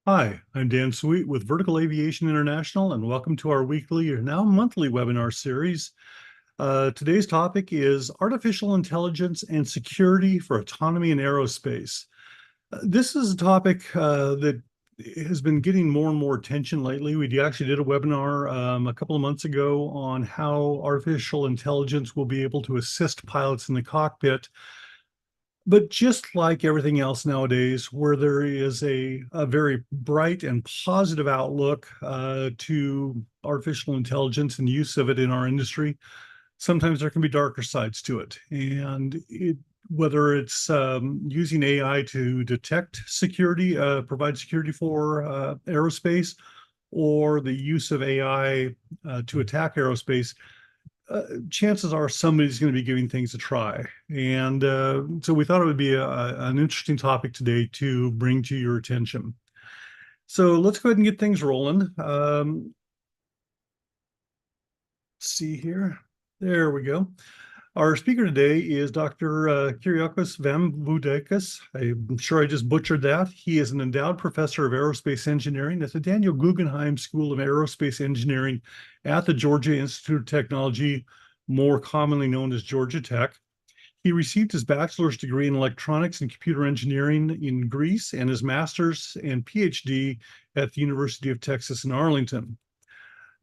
Hi, I'm Dan Sweet with Vertical Aviation International, and welcome to our weekly or now monthly webinar series. Today's topic is artificial intelligence and security for autonomy in aerospace. This is a topic that has been getting more and more attention lately. We actually did a webinar a couple of months ago on how artificial intelligence will be able to assist pilots in the cockpit. But just like everything else nowadays, where there is a very bright and positive outlook to artificial intelligence and use of it in our industry, sometimes there can be darker sides to it. Whether it's using AI to detect security, provide security for aerospace, or the use of AI to attack aerospace, chances are somebody's going to be giving things a try. And so we thought it would be an interesting topic today to bring to your attention. So let's go ahead and get things rolling. Let's see here. There we go. Our speaker today is Dr. Kyriakos Vamvoudakis. I'm sure I just butchered that. He is an endowed professor of aerospace engineering at the Daniel Guggenheim School of Aerospace Engineering at the Georgia Institute of Technology, more commonly known as Georgia Tech. He received his bachelor's degree in electronics and computer engineering in Greece and his master's and PhD at the University of Texas in Arlington.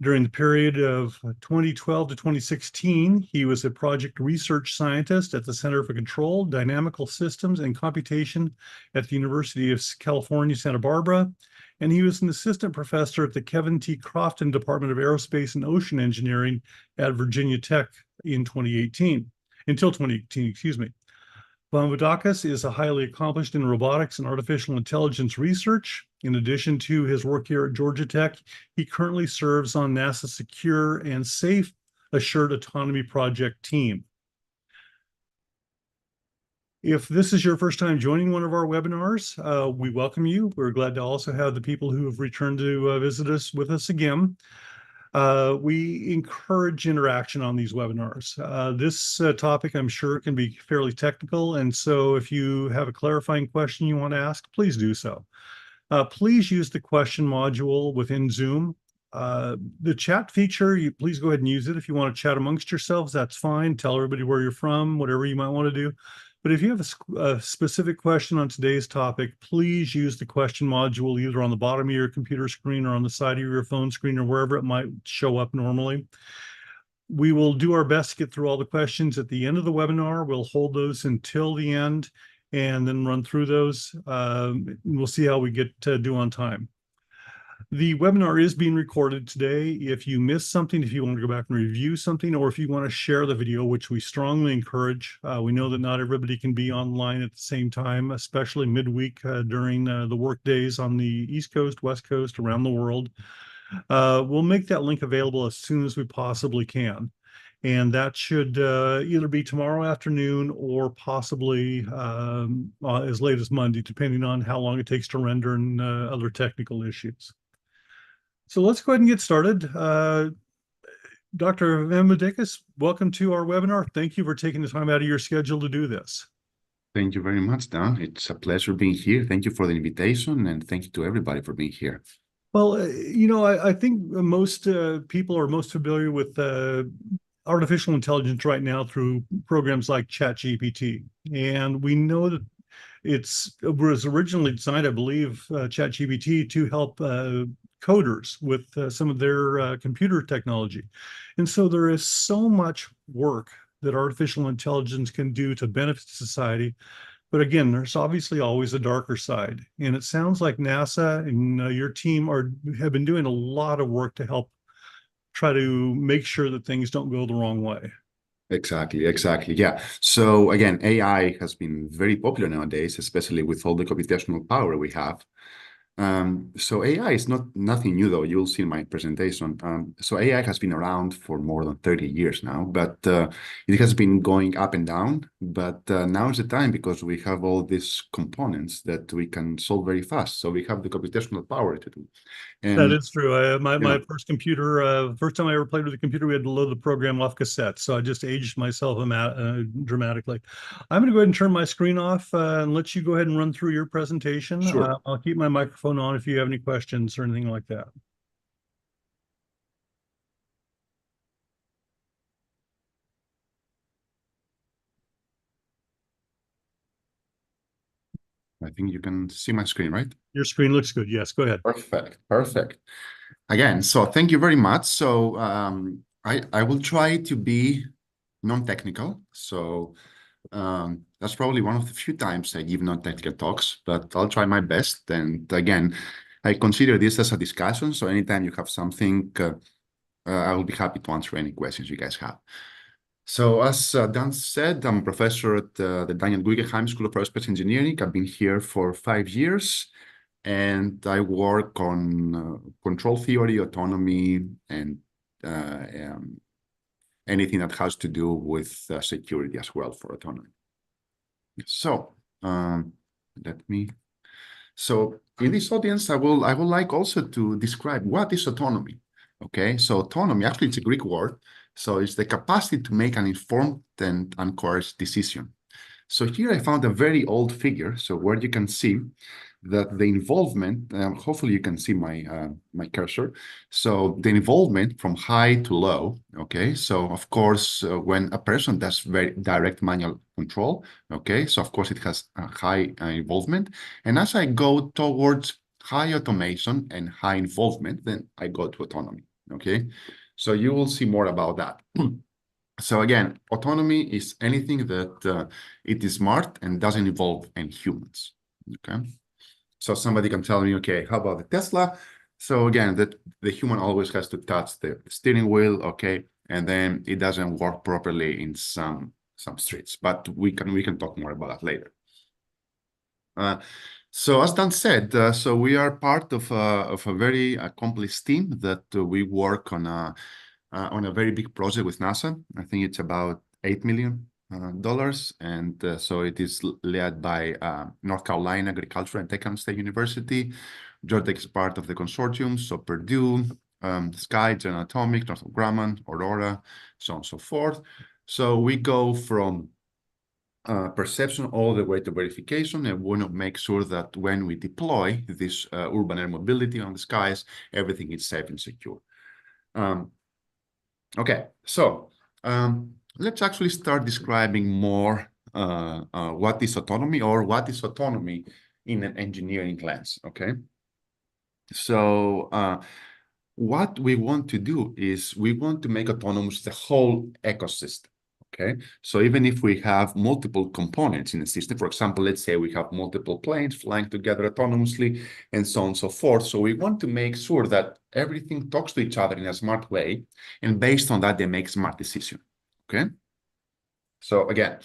During the period of 2012 to 2016, he was a project research scientist at the Center for Control, Dynamical Systems, and Computation at the University of California, Santa Barbara. And he was an assistant professor at the Kevin T. Crofton Department of Aerospace and Ocean Engineering at Virginia Tech in 2018, until 2018, excuse me. Vamvoudakis is a highly accomplished in robotics and artificial intelligence research. In addition to his work here at Georgia Tech, he currently serves on NASA's Secure and Safe Assured Autonomy Project team. If this is your first time joining one of our webinars, we welcome you. We're glad to also have the people who have returned to visit us with us again. We encourage interaction on these webinars. This topic, I'm sure, can be fairly technical, and so if you have a clarifying question you want to ask, please do so. Please use the question module within Zoom. The chat feature, please go ahead and use it. If you want to chat amongst yourselves, that's fine. Tell everybody where you're from, whatever you might want to do. But if you have a specific question on today's topic, please use the question module either on the bottom of your computer screen or on the side of your phone screen or wherever it might show up normally. We will do our best to get through all the questions at the end of the webinar. We'll hold those until the end and then run through those. We'll see how we get to do on time. The webinar is being recorded today. If you missed something, if you want to go back and review something, or if you want to share the video, which we strongly encourage, we know that not everybody can be online at the same time, especially midweek during the work days on the East Coast, West Coast, around the world. We'll make that link available as soon as we possibly can. And that should either be tomorrow afternoon or possibly as late as Monday, depending on how long it takes to render and other technical issues. So let's go ahead and get started. Dr. Vamvoudakis, welcome to our webinar. Thank you for taking the time out of your schedule to do this. Thank you very much, Dan. It's a pleasure being here. Thank you for the invitation, and thank you to everybody for being here. Well, I think most people are most familiar with artificial intelligence right now through programs like ChatGPT. And we know that it was originally designed, I believe, ChatGPT to help coders with some of their computer technology. And so there is so much work that artificial intelligence can do to benefit society. But again, there's obviously always a darker side. And it sounds like NASA and your team have been doing a lot of work to help try to make sure that things don't go the wrong way. Exactly. Yeah. So again, AI has been very popular nowadays, especially with all the computational power we have. So AI is nothing new, though. You'll see in my presentation. So AI has been around for more than 30 years now, but it has been going up and down. But now is the time because we have all these components that we can solve very fast. So we have the computational power to do. And that is true. My first computer, first time I ever played with a computer, we had to load the program off cassette. So I just aged myself dramatically. I'm going to go ahead and turn my screen off and let you go ahead and run through your presentation. Sure. I'll keep my microphone microphone on if you have any questions or anything like that. I think you can see my screen, right? Your screen looks good. Yes, go ahead. Perfect, perfect. Again, so thank you very much. So I will try to be non-technical. So that's probably one of the few times I give non-technical talks, but I'll try my best. And again, I consider this as a discussion. So anytime you have something, I will be happy to answer any questions you guys have. So as Dan said, I'm a professor at the Daniel Guggenheim School of Aerospace Engineering. I've been here for 5 years, and I work on control theory, autonomy, and anything that has to do with security as well for autonomy. So So in this audience, I would like also to describe what is autonomy. Okay, so autonomy, actually it's a Greek word. So it's the capacity to make an informed and uncoerced decision. So here I found a very old figure. So where you can see that the involvement, hopefully you can see my cursor. So the involvement from high to low, okay? So of course, when a person does very direct manual control, okay? So of course it has a high involvement. And as I go towards high automation and high involvement, then I go to autonomy, okay? So you will see more about that. So again, autonomy is anything that it is smart and doesn't involve any humans, okay? So somebody can tell me, okay, how about the Tesla? So again, that the human always has to touch the steering wheel, okay, and then it doesn't work properly in some streets. But we can talk more about that later. So as Dan said, so we are part of a very accomplished team that we work on a very big project with NASA. I think it's about $8 million. And so it is led by North Carolina Agricultural and Technical State University. Georgia is part of the consortium, so Purdue, Sky, General Atomic, Northrop Grumman, Aurora, so on and so forth. So we go from perception all the way to verification, and we want to make sure that when we deploy this urban air mobility on the skies, everything is safe and secure. Okay, so let's actually start describing more what is autonomy, or what is autonomy in an engineering lens, okay? So what we want to do is we want to make autonomous the whole ecosystem, okay? So even if we have multiple components in the system, for example, let's say we have multiple planes flying together autonomously and so on and so forth. So we want to make sure that everything talks to each other in a smart way, and based on that, they make smart decisions, okay? So again,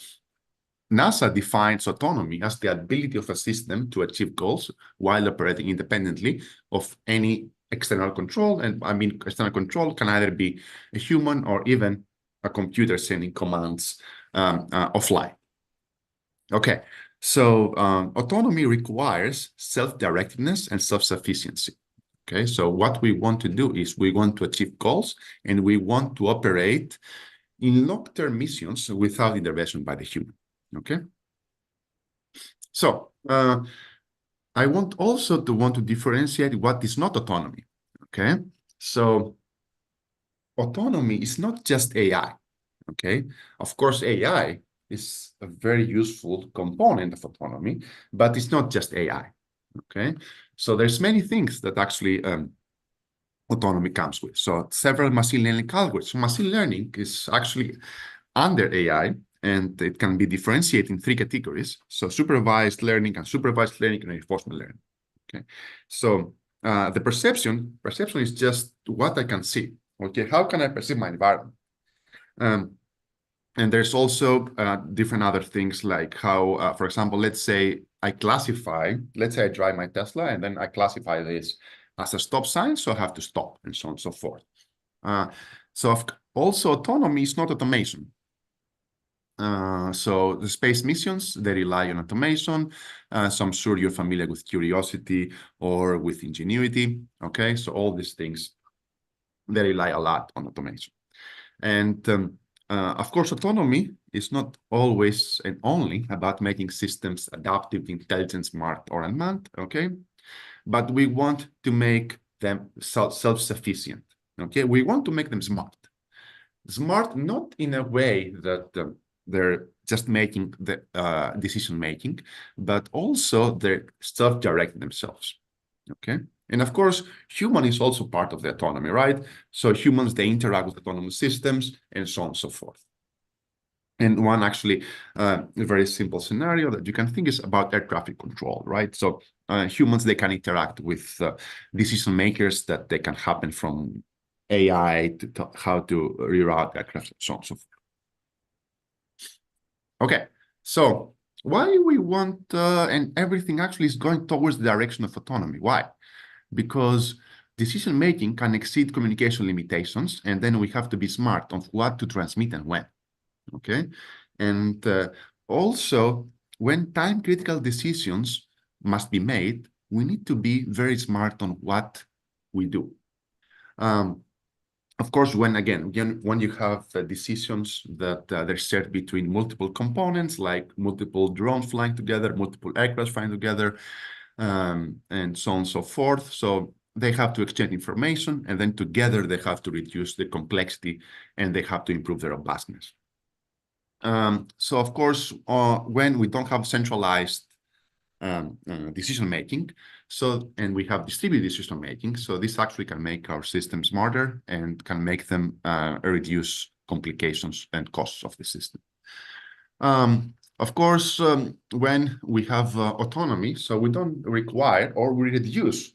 NASA defines autonomy as the ability of a system to achieve goals while operating independently of any external control. And I mean, external control can either be a human or even a computer sending commands offline. Okay, so autonomy requires self-directedness and self-sufficiency. Okay, so what we want to do is we want to achieve goals, and we want to operate in long-term missions without intervention by the human. Okay, so I want also to differentiate what is not autonomy. Okay, so autonomy is not just AI. Okay, of course, AI is a very useful component of autonomy, but it's not just AI. Okay, so there's many things that actually autonomy comes with. So several machine learning algorithms. So machine learning is actually under AI, and it can be differentiated in 3 categories. So supervised learning, unsupervised learning, and reinforcement learning. Okay, so the perception is just what I can see. Okay, how can I perceive my environment? And there's also different other things, like how, for example, let's say I drive my Tesla, and then I classify this as a stop sign, so I have to stop, and so on and so forth. So also autonomy is not automation. So the space missions, they rely on automation. So I'm sure you're familiar with Curiosity or with Ingenuity. Okay, so all these things, they rely a lot on automation. And of course, autonomy is not always and only about making systems adaptive, intelligent, smart, or unmanned. Okay, but we want to make them self-sufficient. Okay, we want to make them smart. Smart not in a way that they're just making the decision making, but also they're self-directing themselves. Okay, and of course, human is also part of the autonomy, right? So humans, they interact with autonomous systems and so on and so forth. And one actually a very simple scenario that you can think is about air traffic control, right? So humans, they can interact with decision makers that they can happen from AI to how to reroute aircraft and so on and so forth. Okay, so why we want and everything actually is going towards the direction of autonomy. Why? Because decision making can exceed communication limitations, and then we have to be smart on what to transmit and when. Okay, and also when time critical decisions must be made, we need to be very smart on what we do. Of course, when you have decisions that they're shared between multiple components, like multiple drones flying together, multiple aircraft flying together, and so on and so forth. So they have to exchange information, and then together they have to reduce the complexity and they have to improve their robustness. So of course, when we don't have centralized decision making, and we have distributed decision making, so this actually can make our system smarter and can make them reduce complications and costs of the system. Of course, when we have autonomy, so we don't require or we reduce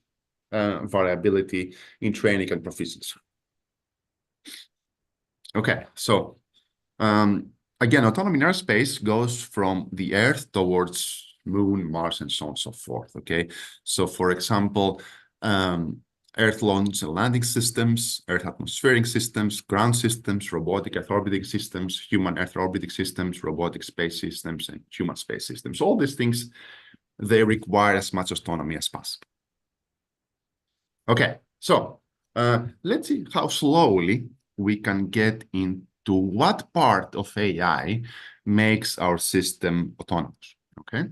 variability in training and proficiency. Okay, so again, autonomy in aerospace goes from the Earth towards Moon, Mars, and so on and so forth. Okay, so for example, Earth launch and landing systems, Earth atmospheric systems, ground systems, robotic Earth orbiting systems, human Earth orbiting systems, robotic space systems, and human space systems. All these things, they require as much autonomy as possible. Okay, so let's see how slowly we can get into what part of AI makes our system autonomous. Okay,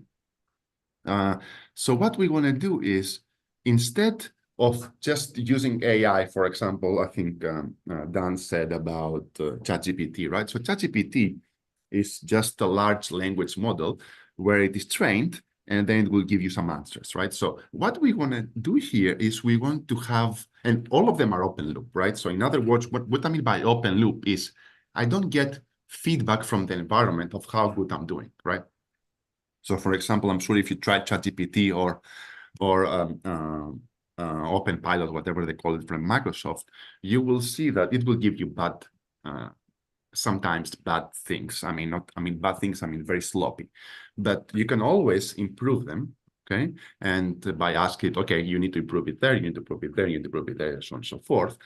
so what we want to do is, instead of just using AI, for example, I think Dan said about ChatGPT, right? So ChatGPT is just a large language model where it is trained, and then it will give you some answers, right? So what we want to do here is we want to have, and all of them are open loop, right? So in other words, what I mean by open loop is I don't get feedback from the environment of how good I'm doing, right? So for example, I'm sure if you try ChatGPT or Open Pilot, whatever they call it from Microsoft, you will see that it will give you sometimes bad things. I mean, bad things, very sloppy, but you can always improve them. Okay. And by asking it, okay, you need to improve it there, you need to improve it there, you need to improve it there, so on and so forth.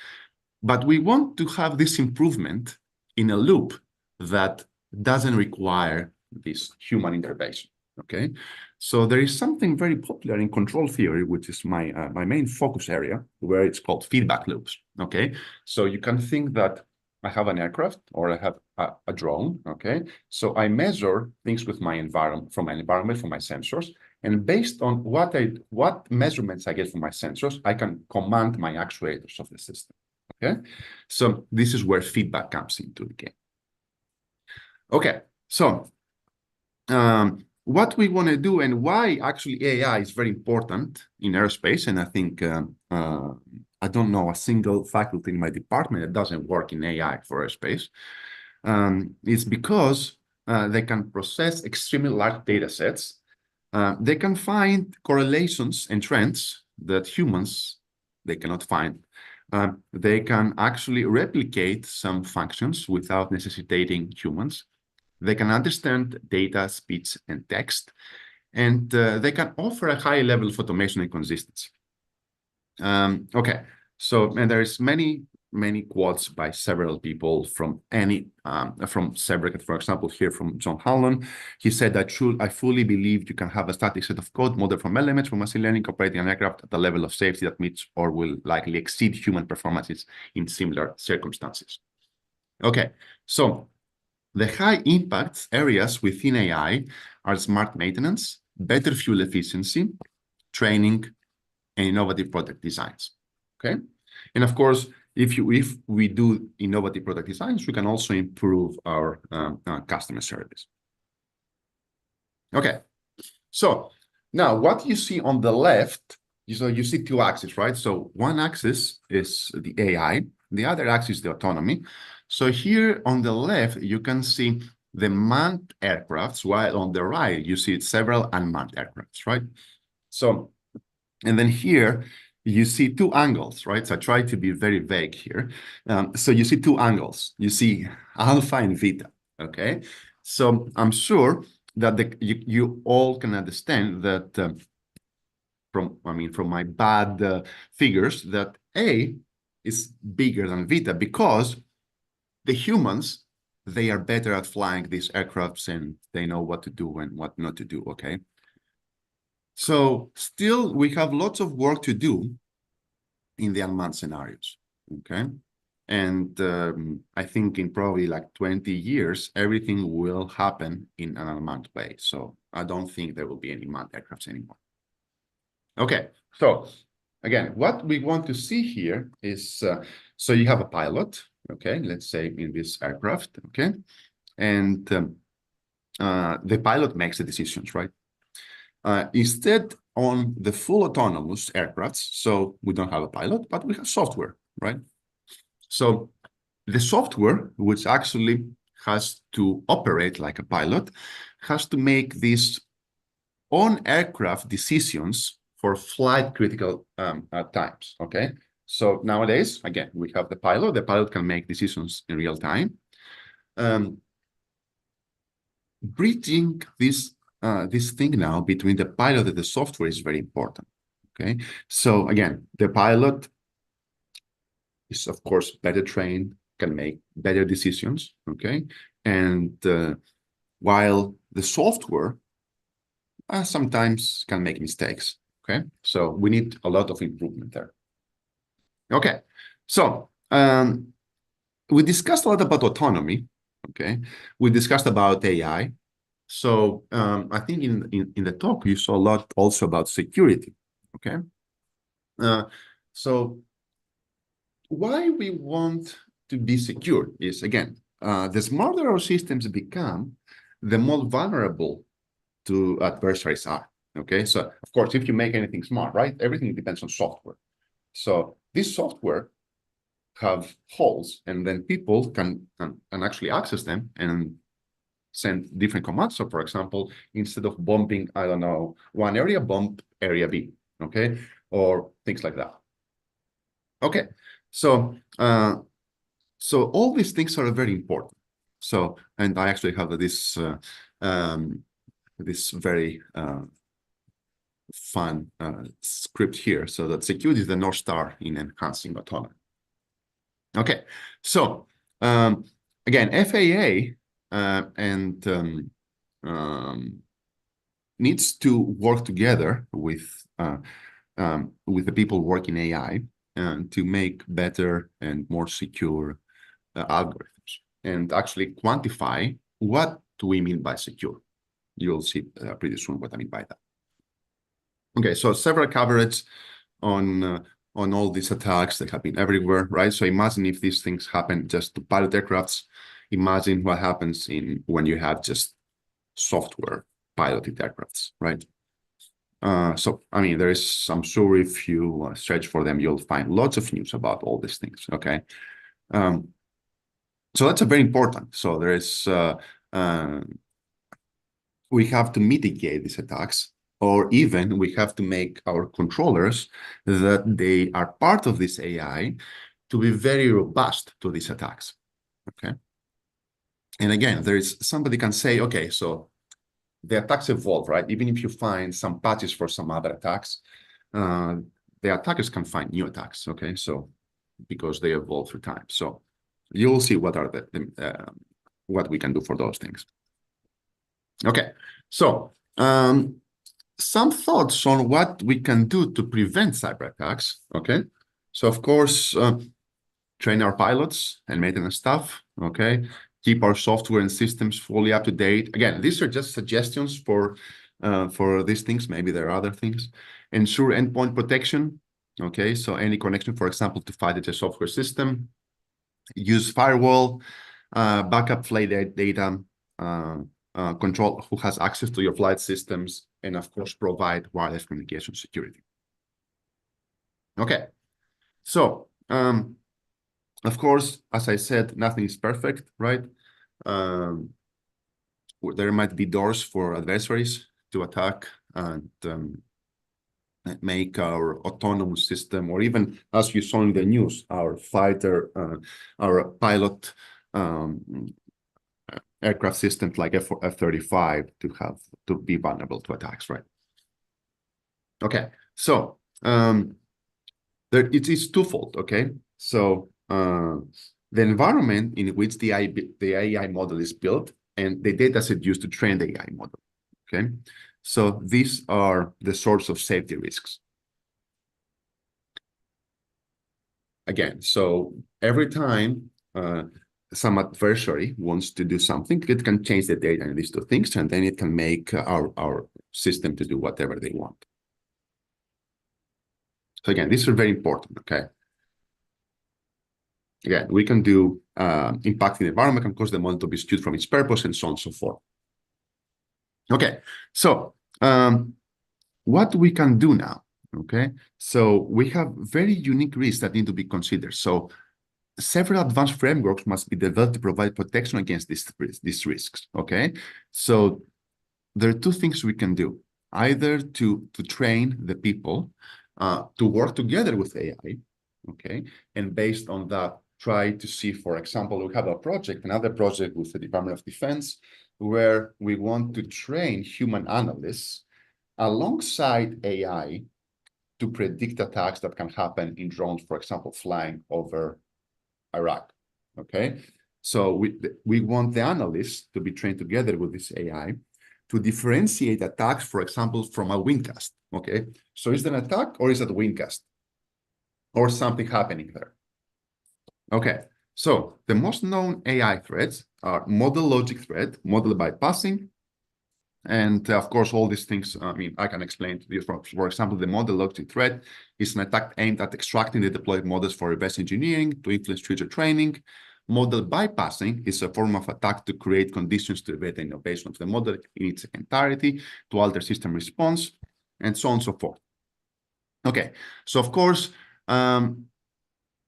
But we want to have this improvement in a loop that doesn't require this human intervention. Okay, so there is something very popular in control theory, which is my main focus area, where it's called feedback loops. Okay, so you can think that I have an aircraft or I have a drone. Okay, so I measure things with my environment, from my sensors, and based on what measurements I get from my sensors, I can command my actuators of the system. Okay, so this is where feedback comes into the game. Okay, so what we want to do and why actually AI is very important in aerospace, and I think I don't know a single faculty in my department that doesn't work in AI for aerospace, is because they can process extremely large data sets. They can find correlations and trends that humans, they cannot find. They can actually replicate some functions without necessitating humans. They can understand data, speech, and text, and they can offer a high level of automation and consistency. Okay, so, and there's many quotes by several people from Cyberattack, for example, here from John Howland. He said that I fully believe you can have a static set of code modeled from elements from machine learning operating an aircraft at a level of safety that meets or will likely exceed human performances in similar circumstances. Okay, so the high impact areas within AI are smart maintenance, better fuel efficiency, training, and innovative product designs. Okay, and of course, if we do innovative product designs, we can also improve our customer service. Okay, so now what you see on the left, you see two axes, right? So one axis is the AI, the other axis is the autonomy. So here on the left, you can see the manned aircrafts, while on the right, you see several unmanned aircrafts, right? So, and then here, you see two angles, right? So I try to be very vague here. So you see two angles. You see alpha and beta, okay? So I'm sure that you all can understand that from my bad figures, that A is bigger than beta because the humans, they are better at flying these aircrafts and they know what to do and what not to do, okay? So still, we have lots of work to do in the unmanned scenarios, okay? And I think in probably like 20 years, everything will happen in an unmanned way. So I don't think there will be any manned aircrafts anymore. Okay, so again, what we want to see here is, so you have a pilot, okay, let's say in this aircraft, okay? And the pilot makes the decisions, right? Instead, on the full autonomous aircrafts, so we don't have a pilot, but we have software, right? So the software, which actually has to operate like a pilot, has to make these on-aircraft decisions for flight critical times, okay? So nowadays, again, we have the pilot can make decisions in real time. Bridging this thing now between the pilot and the software is very important, okay? So again, the pilot is of course better trained, can make better decisions, okay? And while the software sometimes can make mistakes, okay? So we need a lot of improvement there. Okay, so we discussed a lot about autonomy, okay? We discussed about AI. So I think in the talk, you saw a lot also about security, okay? So why we want to be secure is, again, the smarter our systems become, the more vulnerable to adversaries are, okay? So, of course, if you make anything smart, right, everything depends on software. So this software have holes, and then people can actually access them and send different commands. So, for example, instead of bombing, I don't know, one area, bomb area B, okay? Or things like that. Okay, so so all these things are very important. So, and I actually have this this very fun script here. So that security is the North Star in enhancing autonomy. Okay, so again, FAA needs to work together with the people working AI to make better and more secure algorithms, and actually quantify what do we mean by secure. You'll see pretty soon what I mean by that. Okay, so several coverage on all these attacks that have been everywhere, right? So imagine if these things happen just to pilot aircrafts. Imagine what happens when you have just software piloted aircrafts, right? So, I mean, I'm sure if you search for them, you'll find lots of news about all these things, okay? So that's very important. So we have to mitigate these attacks, or even we have to make our controllers that they are part of this AI to be very robust to these attacks, okay? And again, somebody can say, okay, so the attacks evolve, right? Even if you find some patches for some other attacks, the attackers can find new attacks, okay? So because they evolve through time. So you'll see what are what we can do for those things. Okay, so some thoughts on what we can do to prevent cyber attacks, okay? So of course, train our pilots and maintenance staff, okay? Keep our software and systems fully up to date. Again, these are just suggestions for for these things. Maybe there are other things. Ensure endpoint protection. Okay, so any connection, for example, to fight a software system. Use firewall, backup flight data, control who has access to your flight systems, and of course, provide wireless communication security. Okay, so of course, as I said, nothing is perfect, right? There might be doors for adversaries to attack and make our autonomous system, or even as you saw in the news, our fighter, our pilot aircraft systems like F-35 to be vulnerable to attacks, right? Okay, so it is twofold. Okay, so the environment in which the AI model is built and the data set used to train the AI model. Okay, so these are the source of safety risks. Again, so every time some adversary wants to do something, it can change the data in these two things, and then it can make our system to do whatever they want. So again, these are very important, okay? Again, we can do impacting the environment, can cause the model to be skewed from its purpose, and so on and so forth. Okay, so what we can do now, okay? So we have very unique risks that need to be considered. So several advanced frameworks must be developed to provide protection against these risks, okay? So there are two things we can do. Either to train the people to work together with AI, okay? And based on that, try to see, for example, we have another project with the Department of Defense, where we want to train human analysts alongside AI to predict attacks that can happen in drones, for example, flying over Iraq, okay? So we want the analysts to be trained together with this AI to differentiate attacks, for example, from a wingcast, okay? So is it an attack or is it a wingcast? Or something happening there? Okay, so the most known AI threats are model logic threat, model bypassing, and of course, all these things, I mean, I can explain to you. For example, the model logic threat is an attack aimed at extracting the deployed models for reverse engineering to influence future training. Model bypassing is a form of attack to create conditions to evade the innovation of the model in its entirety, to alter system response, and so on and so forth. Okay, so of course,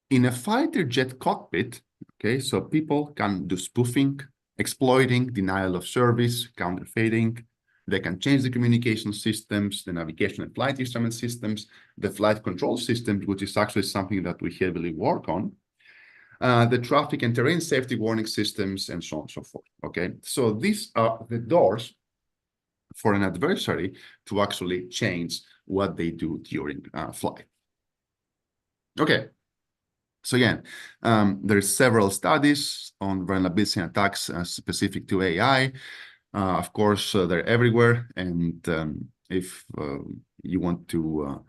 in a fighter jet cockpit, okay, so people can do spoofing, exploiting, denial of service, counterfeiting. They can change the communication systems, the navigation and flight instrument systems, the flight control systems, which is actually something that we heavily work on, the traffic and terrain safety warning systems, and so on and so forth, okay? So these are the doors for an adversary to actually change what they do during flight. Okay. So again, there's several studies on vulnerabilities and attacks specific to AI. Of course, they're everywhere. And if you want to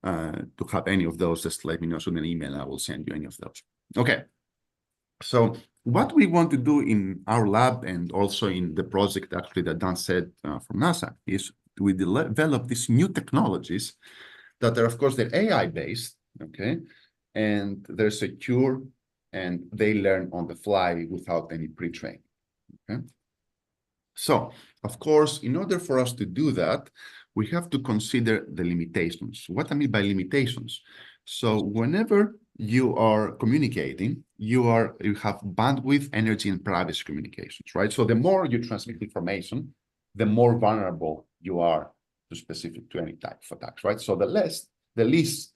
have any of those, just let me know. Send an email. I will send you any of those. Okay. So what we want to do in our lab and also in the project actually that Dan said from NASA is we develop these new technologies that are, of course, they're AI-based, okay? And they're secure and they learn on the fly without any pre-training, okay? So, of course, in order for us to do that, we have to consider the limitations. What I mean by limitations? So whenever you are communicating, you have bandwidth, energy, and privacy communications, right? So the more you transmit information, the more vulnerable you are to any type of attacks, right? So the least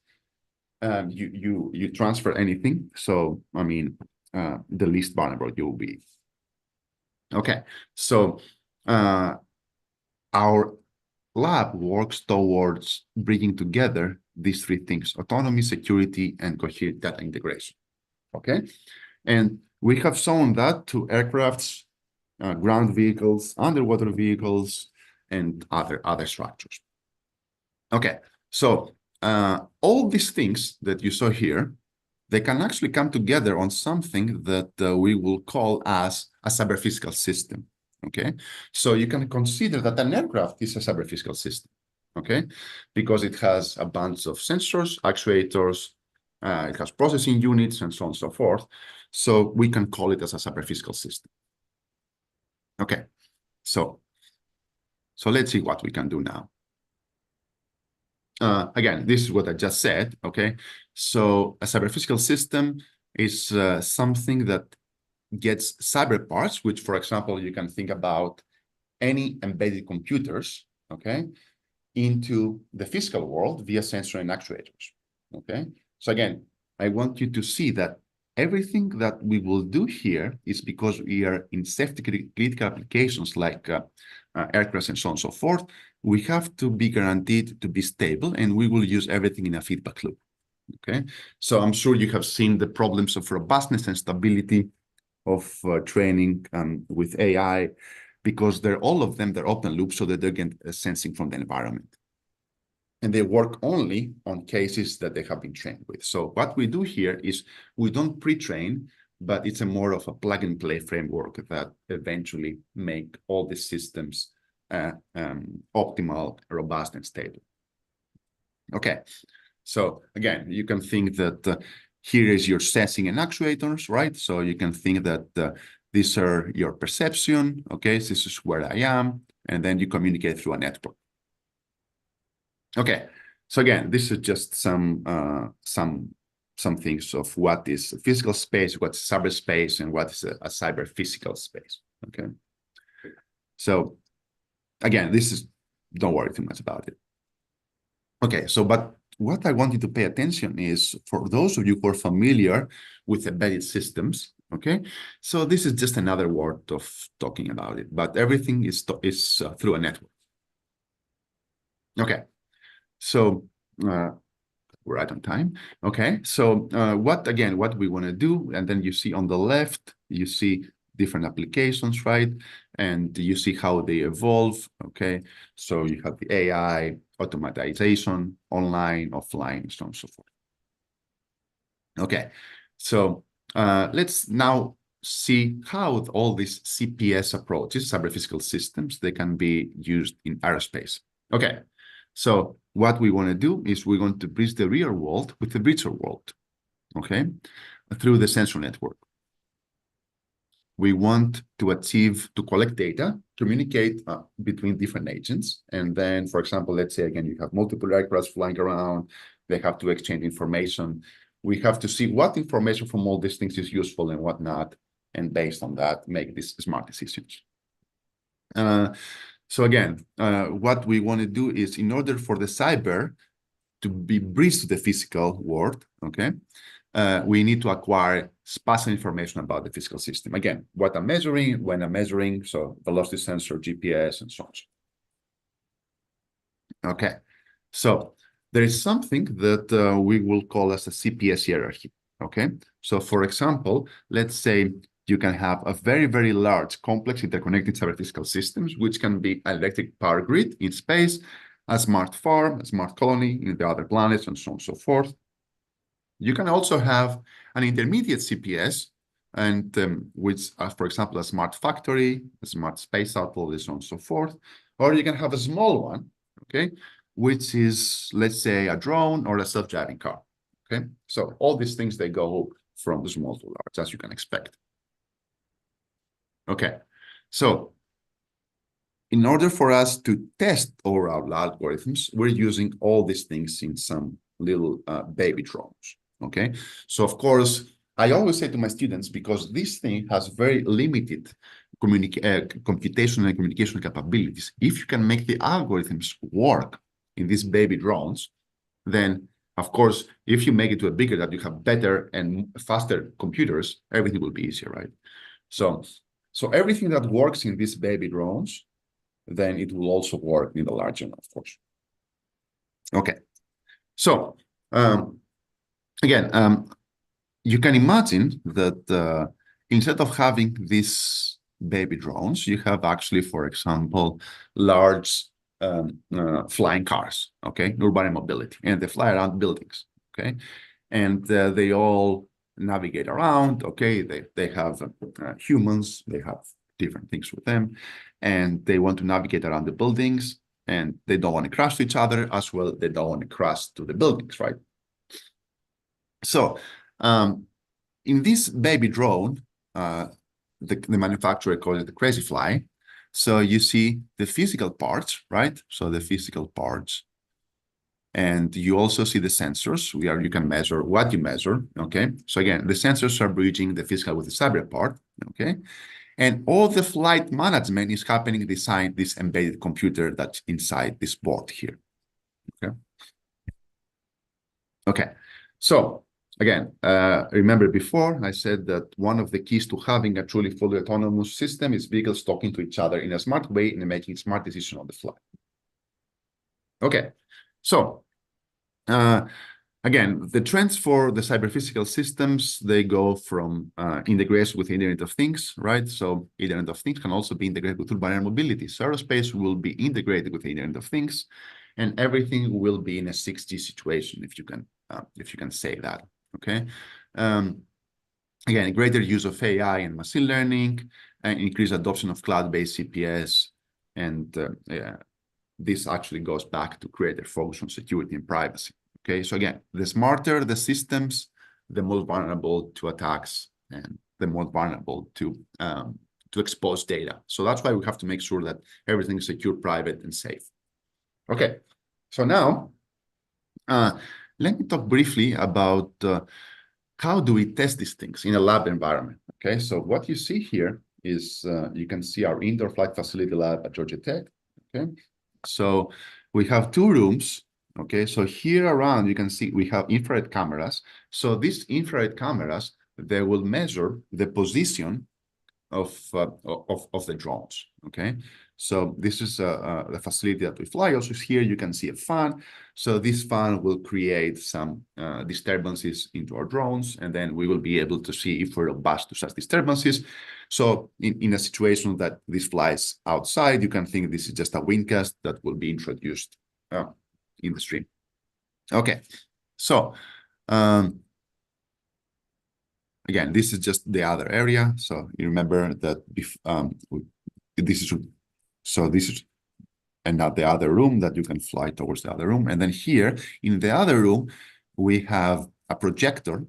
you transfer anything. So I mean, the least vulnerable you will be. Okay, so our lab works towards bringing together these three things: autonomy, security, and coherent data integration. Okay, and we have shown that to aircrafts, ground vehicles, underwater vehicles, and other structures. Okay, so all these things that you saw here, they can actually come together on something that we will call as a cyber-physical system. Okay, so you can consider that an aircraft is a cyber-physical system, okay, because it has a bunch of sensors, actuators, it has processing units, and so on and so forth. So we can call it as a cyber-physical system. Okay, so let's see what we can do now. Again, this is what I just said, okay? So a cyber-physical system is something that gets cyber parts, which, for example, you can think about any embedded computers, okay, into the physical world via sensor and actuators, okay? So again, I want you to see that everything that we will do here is because we are in safety critical applications like aircraft and so on and so forth. We have to be guaranteed to be stable, and we will use everything in a feedback loop, okay? So I'm sure you have seen the problems of robustness and stability of training with AI, because all of them, they're open loop so that they get sensing from the environment. And they work only on cases that they have been trained with. So what we do here is we don't pre-train, but it's a more of a plug and play framework that eventually make all the systems optimal, robust, and stable. Okay, so again, you can think that here is your sensing and actuators, right? So you can think that these are your perception, okay? So this is where I am, and then you communicate through a network. Okay, so again, this is just some things of what is physical space, what's cyberspace, and what is a cyber physical space. Okay, so again, don't worry too much about it. Okay, so but what I want you to pay attention is, for those of you who are familiar with embedded systems, okay, so this is just another word of talking about it, but everything is through a network. Okay. So we're right on time. Okay, so what we want to do, and then you see on the left, you see different applications, right? And you see how they evolve, okay? So you have the AI, automatization, online, offline, so on and so forth. Okay, so let's now see how all these CPS approaches, cyber physical systems, they can be used in aerospace. Okay, so what we want to do is we're going to bridge the real world with the virtual world, okay, through the sensor network. We want to collect data, communicate between different agents. And then, for example, let's say, again, you have multiple aircrafts flying around. They have to exchange information. We have to see what information from all these things is useful and what not. And based on that, make these smart decisions. So again, what we want to do is, in order for the cyber to be bridged to the physical world, okay, we need to acquire spatial information about the physical system. Again, what I'm measuring, when I'm measuring, so velocity sensor, GPS, and so on. Okay, so there is something that we will call as a CPS hierarchy, okay? So for example, let's say you can have a very, very large, complex, interconnected cyber physical systems, which can be an electric power grid in space, a smart farm, a smart colony in the other planets, and so on and so forth. You can also have an intermediate CPS, and which, for example, a smart factory, a smart space shuttle, and so on and so forth. Or you can have a small one, okay, which is, let's say, a drone or a self-driving car, okay? So all these things, they go from the small to large, as you can expect. Okay, so in order for us to test our algorithms, we're using all these things in some little baby drones, okay? So of course, I always say to my students, because this thing has very limited computational and communication capabilities, if you can make the algorithms work in these baby drones, then of course, if you make it to a bigger, that you have better and faster computers, everything will be easier, right? So everything that works in these baby drones, then it will also work in the larger one, of course. Okay, so again, you can imagine that instead of having these baby drones, you have actually, for example, large flying cars, okay, urban mobility, and they fly around buildings, okay, and they all navigate around, okay, they have humans, they have different things with them, and they want to navigate around the buildings, and they don't want to crash to each other as well. They don't want to crash to the buildings, right? So in this baby drone, the manufacturer calls it the Crazy Fly. So you see the physical parts, right? So the physical parts. And you also see the sensors where you can measure what you measure, okay? So again, the sensors are bridging the physical with the cyber part, okay? And all the flight management is happening inside this embedded computer that's inside this board here, okay? Okay, so again, remember before I said that one of the keys to having a truly fully autonomous system is vehicles talking to each other in a smart way and making smart decisions on the fly. Okay, so again, the trends for the cyber-physical systems, they go from integration with the Internet of Things, right? So Internet of Things can also be integrated with urban air mobility. So aerospace will be integrated with the Internet of Things, and everything will be in a 6G situation, if you can say that, okay? Again, greater use of AI and machine learning, and increased adoption of cloud-based CPS, and this actually goes back to greater focus on security and privacy. Okay, so again, the smarter the systems, the more vulnerable to attacks and the more vulnerable to expose data. So that's why we have to make sure that everything is secure, private, and safe. Okay, so now let me talk briefly about how do we test these things in a lab environment. Okay, so what you see here is you can see our indoor flight facility lab at Georgia Tech. Okay, so we have two rooms. Okay, so here around you can see we have infrared cameras. So these infrared cameras, they will measure the position of the drones. Okay, so this is the facility that we fly. Also here you can see a fan. So this fan will create some disturbances into our drones, and then we will be able to see if we're robust to such disturbances. So in a situation that this flies outside, you can think this is just a wind gust that will be introduced in the stream. Okay, so again, this is just the other area. So you remember that this is and not the other room that you can fly towards the other room. And then here in the other room, we have a projector,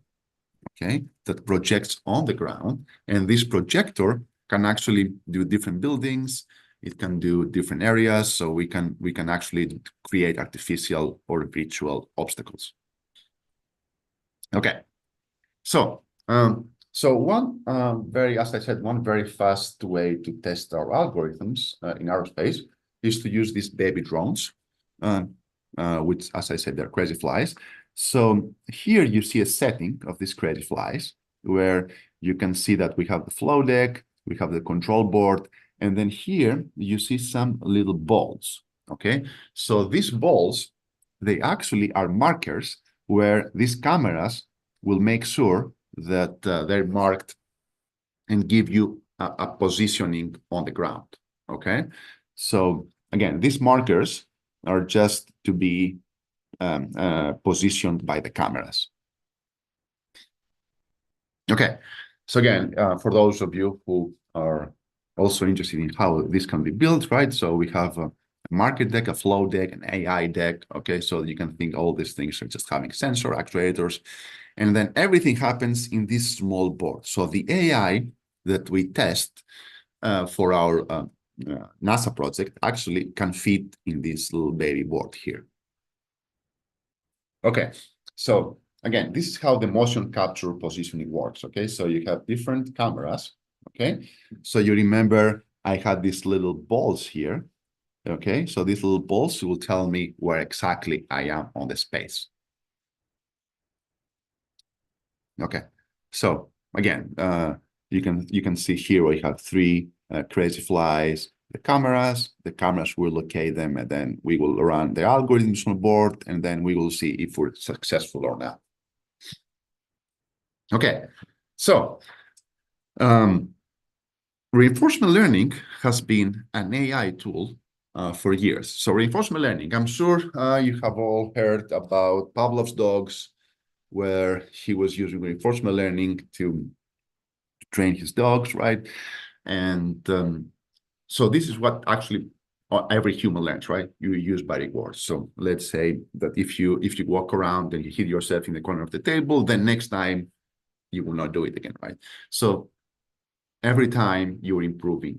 okay, that projects on the ground. And this projector can actually do different buildings. It can do different areas. So we can actually create artificial or virtual obstacles. Okay, so one as I said, one very fast way to test our algorithms in aerospace is to use these baby drones, which, as I said, they're Crazy Flies. So here you see a setting of these Crazy Flies where you can see that we have the flow deck, we have the control board, and then here you see some little balls, okay? So these balls, they actually are markers where these cameras will make sure that they're marked and give you a positioning on the ground, okay? So again, these markers are just to be positioned by the cameras. Okay, so again, for those of you who are also interested in how this can be built, right? So we have a market deck, a flow deck, an AI deck, okay? So you can think all these things are just having sensor actuators, and then everything happens in this small board. So the AI that we test for our NASA project actually can fit in this little baby board here. Okay, so again, this is how the motion capture positioning works, okay? So you have different cameras, okay? So you remember I had these little balls here, okay? So these little balls will tell me where exactly I am on the space. Okay, so again, you can see here we have three Crazy Flies, the cameras will locate them, and then we will run the algorithms on board, and then we will see if we're successful or not. Okay, so reinforcement learning has been an AI tool for years. So reinforcement learning, I'm sure you have all heard about Pavlov's dogs, where he was using reinforcement learning to train his dogs, right? And so this is what actually every human learns, right? You use by rewards. So let's say that if you walk around and you hit yourself in the corner of the table, then next time you will not do it again, right? So every time you're improving,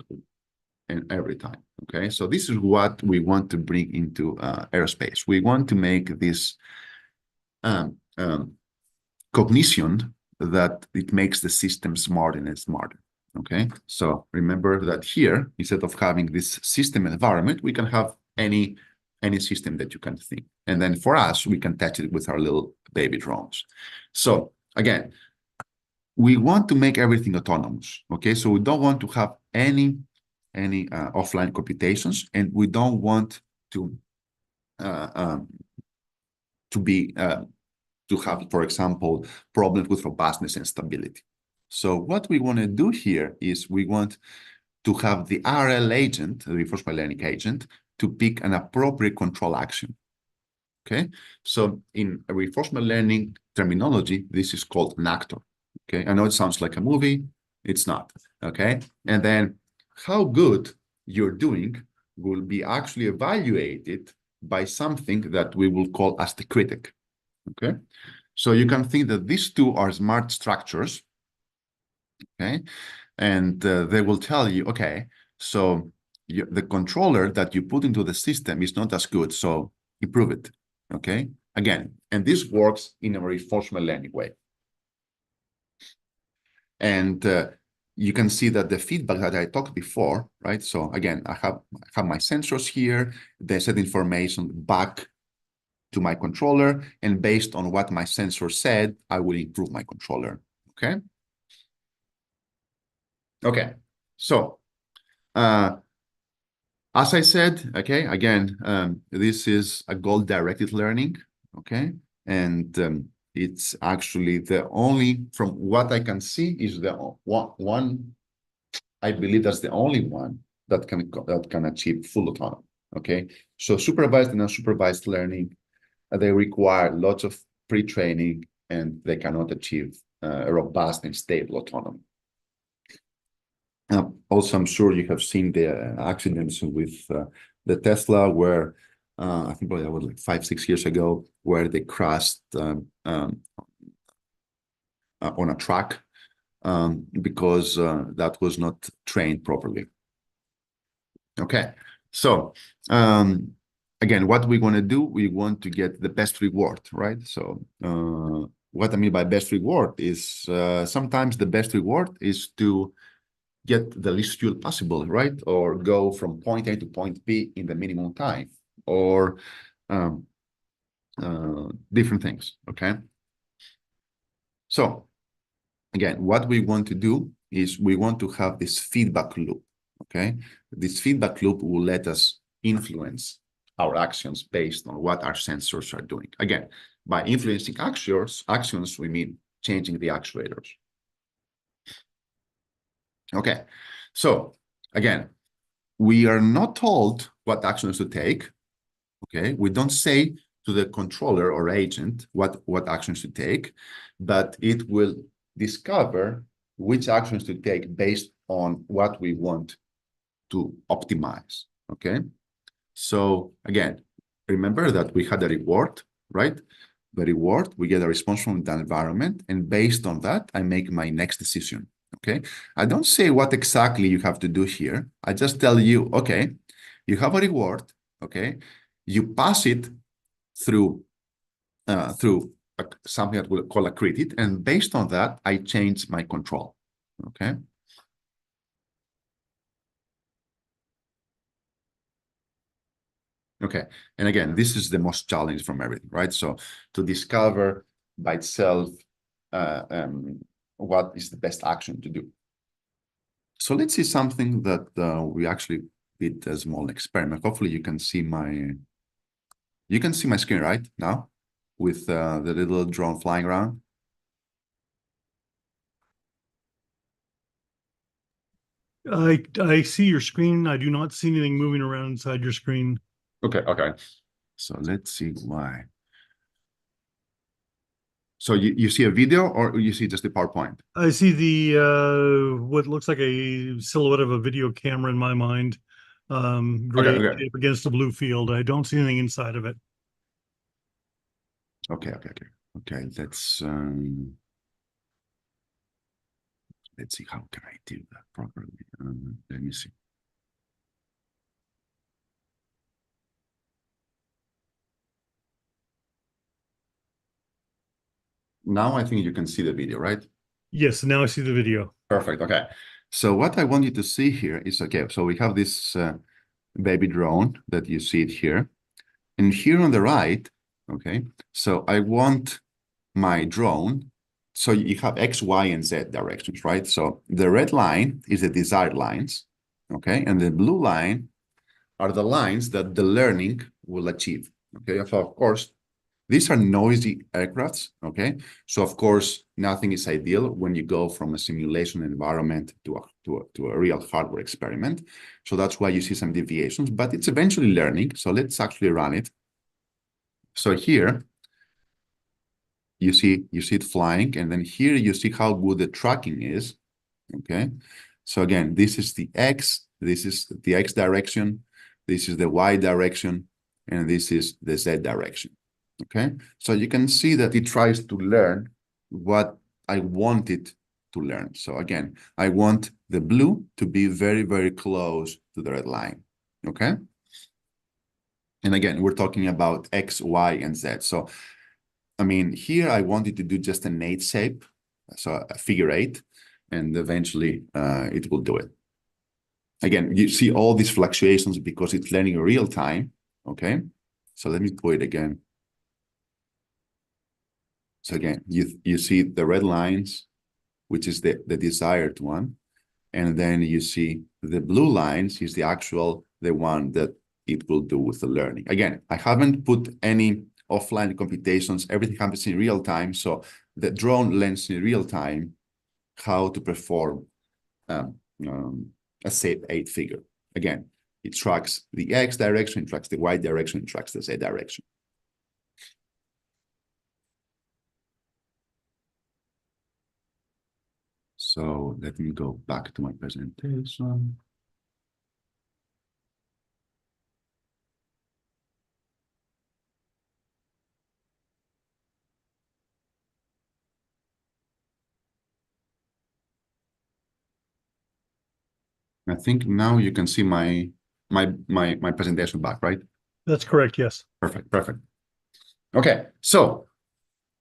and every time. Okay, so this is what we want to bring into aerospace. We want to make this cognition that it makes the system smarter and smarter. Okay, so remember that here, instead of having this system environment, we can have any system that you can think. And then for us, we can touch it with our little baby drones. So again, we want to make everything autonomous. Okay, so we don't want to have any offline computations, and we don't want to have, for example, problems with robustness and stability. So what we want to do here is we want to have the RL agent, the reinforcement learning agent, to pick an appropriate control action. Okay, so in reinforcement learning terminology, this is called an actor. Okay, I know it sounds like a movie, it's not. Okay, and then how good you're doing will be actually evaluated by something that we will call as the critic. Okay, so you can think that these two are smart structures. Okay, and they will tell you, okay, so the controller that you put into the system is not as good, so improve it. Okay, again, and this works in a reinforcement learning way. And you can see that the feedback that I talked before, right? So again, I have my sensors here. They send information back to my controller, and based on what my sensor said, I will improve my controller. Okay. Okay. So as I said, okay, again, this is a goal-directed learning. Okay, and it's actually the only, from what I can see, is the one. I believe that's the only one that can achieve full autonomy. Okay, so supervised and unsupervised learning, they require lots of pre-training, and they cannot achieve a robust and stable autonomy. Also, I'm sure you have seen the accidents with the Tesla, where I think probably that was like 5-6 years ago, where they crashed on a track because that was not trained properly. Okay, so again, what we want to do, we want to get the best reward, right? So what I mean by best reward is sometimes the best reward is to get the least fuel possible, right? Or go from point A to point B in the minimum time, or different things, okay? So again, what we want to do is we want to have this feedback loop, okay? This feedback loop will let us influence our actions based on what our sensors are doing. Again, by influencing actions, we mean changing the actuators. Okay, so again, we are not told what actions to take. Okay, we don't say to the controller or agent what actions to take, but it will discover which actions to take based on what we want to optimize. Okay, so again, remember that we had a reward, right? The reward, we get a response from the environment, and based on that, I make my next decision. Okay, I don't say what exactly you have to do here. I just tell you, okay, you have a reward. Okay, you pass it through something that we'll call a critic, and based on that, I change my control. Okay. Okay, and again, this is the most challenging from everything, right? So to discover by itself what is the best action to do. So let's see something that we actually did a small experiment. Hopefully you can see my screen right now with the little drone flying around. I see your screen. I do not see anything moving around inside your screen. Okay, okay. So let's see why. So you see a video or you see just the PowerPoint? I see the what looks like a silhouette of a video camera in my mind. Okay, Gray okay, shape against a blue field. I don't see anything inside of it. okay, okay, okay. Okay, let's see how can I do that properly. Let me see. Now I think you can see the video, right? Yes, now I see the video. Perfect. Okay. So what I want you to see here is, okay, so we have this baby drone that you see it here. And here on the right, okay, so I want my drone. So you have X, Y, and Z directions, right? So the red line is the desired lines, okay? And the blue line are the lines that the learning will achieve, okay? So of course, these are noisy aircrafts, okay? So of course, nothing is ideal when you go from a simulation environment to a real hardware experiment. So that's why you see some deviations, but it's eventually learning. So let's actually run it. So here, you see it flying, and then here you see how good the tracking is, okay? So again, this is the X, this is the X direction, this is the Y direction, and this is the Z direction. Okay, so you can see that it tries to learn what I want it to learn. So again, I want the blue to be very, very close to the red line. Okay. And again, we're talking about X, Y, and Z. So, I mean, here I wanted to do just an 8 shape, so a figure 8, and eventually it will do it. Again, you see all these fluctuations because it's learning in real time. Okay. So let me put it again. So again, you see the red lines, which is the desired one. And then you see the blue lines is the one that it will do with the learning. Again, I haven't put any offline computations. Everything happens in real time. So the drone learns in real time how to perform a safe 8 figure. Again, it tracks the X direction, it tracks the Y direction, it tracks the Z direction. So let me go back to my presentation. I think now you can see my presentation back, right? That's correct. Yes. Perfect, perfect. Okay, so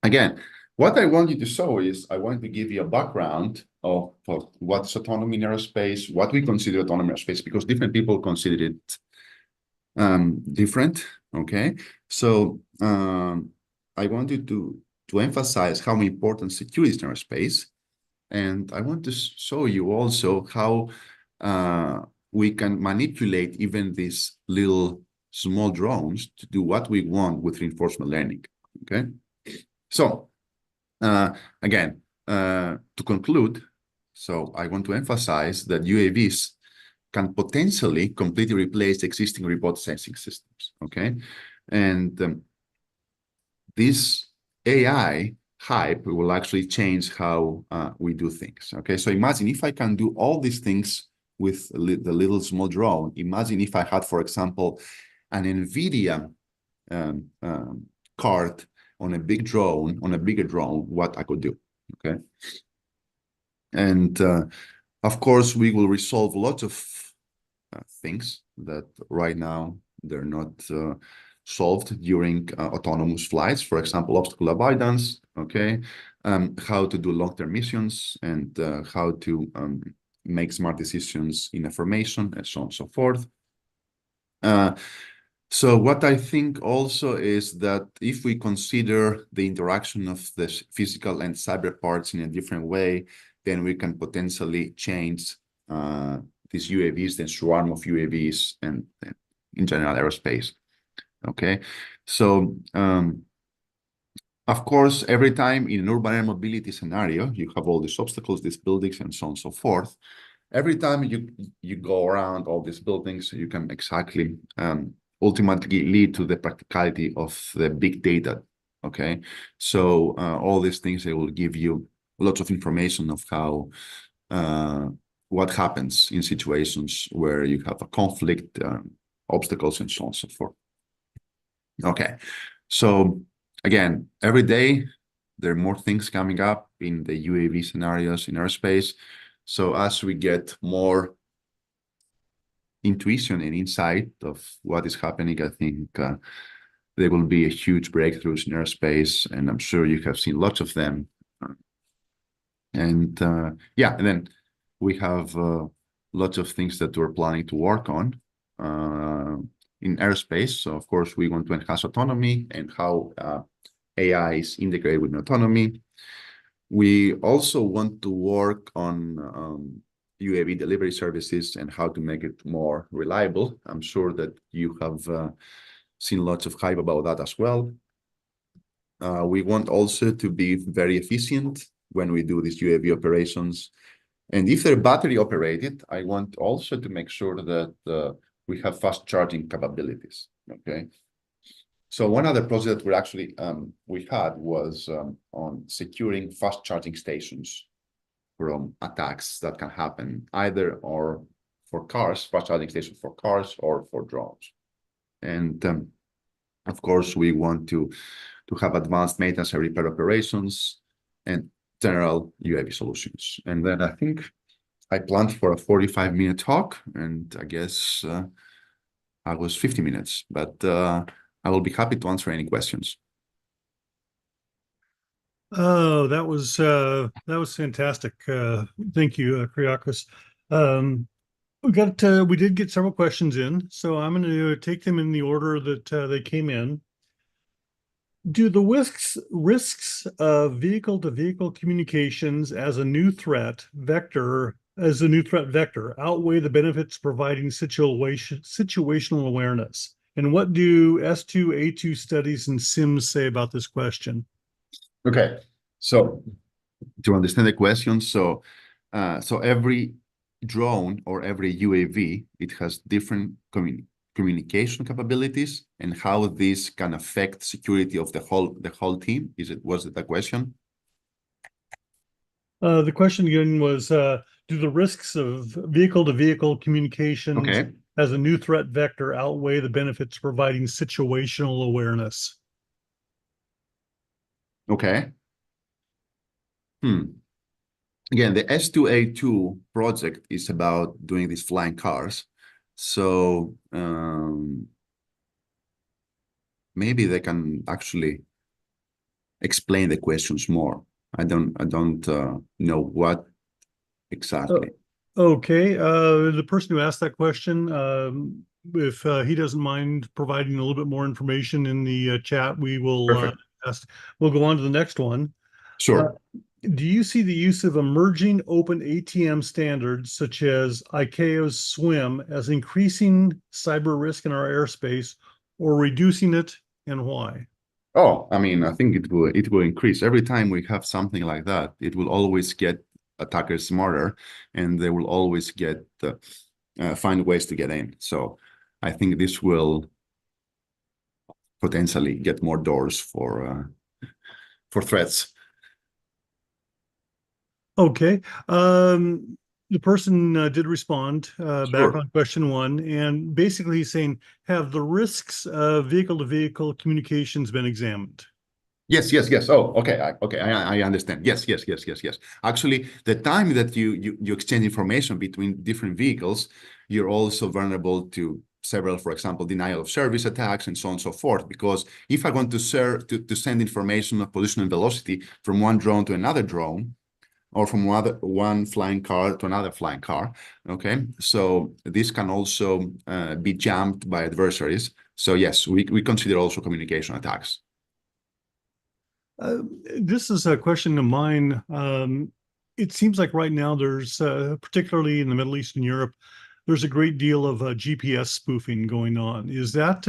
again, what I want you to show is I want to give you a background of what's autonomy in aerospace, what we consider autonomy in aerospace, because different people consider it different. Okay, so I wanted to emphasize how important security is in aerospace, and I want to show you also how we can manipulate even these little small drones to do what we want with reinforcement learning. Okay, so again, to conclude, so I want to emphasize that UAVs can potentially completely replace existing remote sensing systems. Okay, and this AI hype will actually change how we do things. Okay, so imagine if I can do all these things with the little small drone. Imagine if I had, for example, an NVIDIA card on a big drone, on a bigger drone, what I could do. Okay, and of course we will resolve lots of things that right now they're not solved during autonomous flights. For example, obstacle avoidance, okay, how to do long-term missions, and how to make smart decisions in a formation, and so on and so forth. So what I think also is that if we consider the interaction of the physical and cyber parts in a different way, then we can potentially change these UAVs, the swarm of UAVs, and in general aerospace. Okay, so of course, every time in an urban air mobility scenario, you have all these obstacles, these buildings, and so on and so forth. Every time you go around all these buildings, you can exactly ultimately lead to the practicality of the big data Okay, so all these things, they will give you lots of information of how what happens in situations where you have a conflict, obstacles, and so on and so forth. Okay, so again, every day there are more things coming up in the UAV scenarios in aerospace. So as we get more intuition and insight of what is happening, I think there will be a huge breakthroughs in aerospace, and I'm sure you have seen lots of them. And yeah, and then we have lots of things that we're planning to work on in aerospace. So of course, we want to enhance autonomy and how AI is integrated with autonomy. We also want to work on UAV delivery services and how to make it more reliable. I'm sure that you have seen lots of hype about that as well. We want also to be very efficient when we do these UAV operations. And if they're battery operated, I want also to make sure that we have fast charging capabilities, okay? So one other project that we actually we had was on securing fast charging stations from attacks that can happen either or for cars, fast charging stations for cars or for drones. And of course, we want to have advanced maintenance and repair operations and general UAV solutions. And then I think I planned for a 45-minute talk, and I guess I was 50 minutes, but I will be happy to answer any questions. Oh, that was fantastic. Thank you, Kyriakos. We did get several questions in, so I'm going to take them in the order that they came in. Do the risks of vehicle-to-vehicle communications as a new threat vector outweigh the benefits providing situational awareness? And what do S2A2 studies and SIMs say about this question? Okay, so to understand the question, so every drone or every UAV, it has different communication capabilities, and how this can affect security of the whole team. Was it the question? The question again was, do the risks of vehicle-to-vehicle communications as a new threat vector outweigh the benefits providing situational awareness? Okay. Again, the S2A2 project is about doing these flying cars. So maybe they can actually explain the questions more. I don't know what exactly. Okay, the person who asked that question, if he doesn't mind providing a little bit more information in the chat, we will we'll go on to the next one. Sure. Do you see the use of emerging open ATM standards such as ICAO's SWIM as increasing cyber risk in our airspace or reducing it, and why? Oh, I mean, I think it will increase. Every time we have something like that, it will always get attackers smarter, and they will always get find ways to get in. So I think this will potentially get more doors for threats. Okay. The person did respond back on question one, and basically he's saying, have the risks of vehicle-to-vehicle communications been examined? Yes. Oh, okay. I understand. Yes. Actually, the time that you exchange information between different vehicles, you're also vulnerable to several, for example, denial of service attacks and so on and so forth. Because if I want to send information of position and velocity from one drone to another drone, or from one flying car to another flying car, okay? So this can also be jammed by adversaries. So yes, we consider also communication attacks. This is a question of mine. It seems like right now there's, particularly in the Middle East and Europe, there's a great deal of GPS spoofing going on. Is that,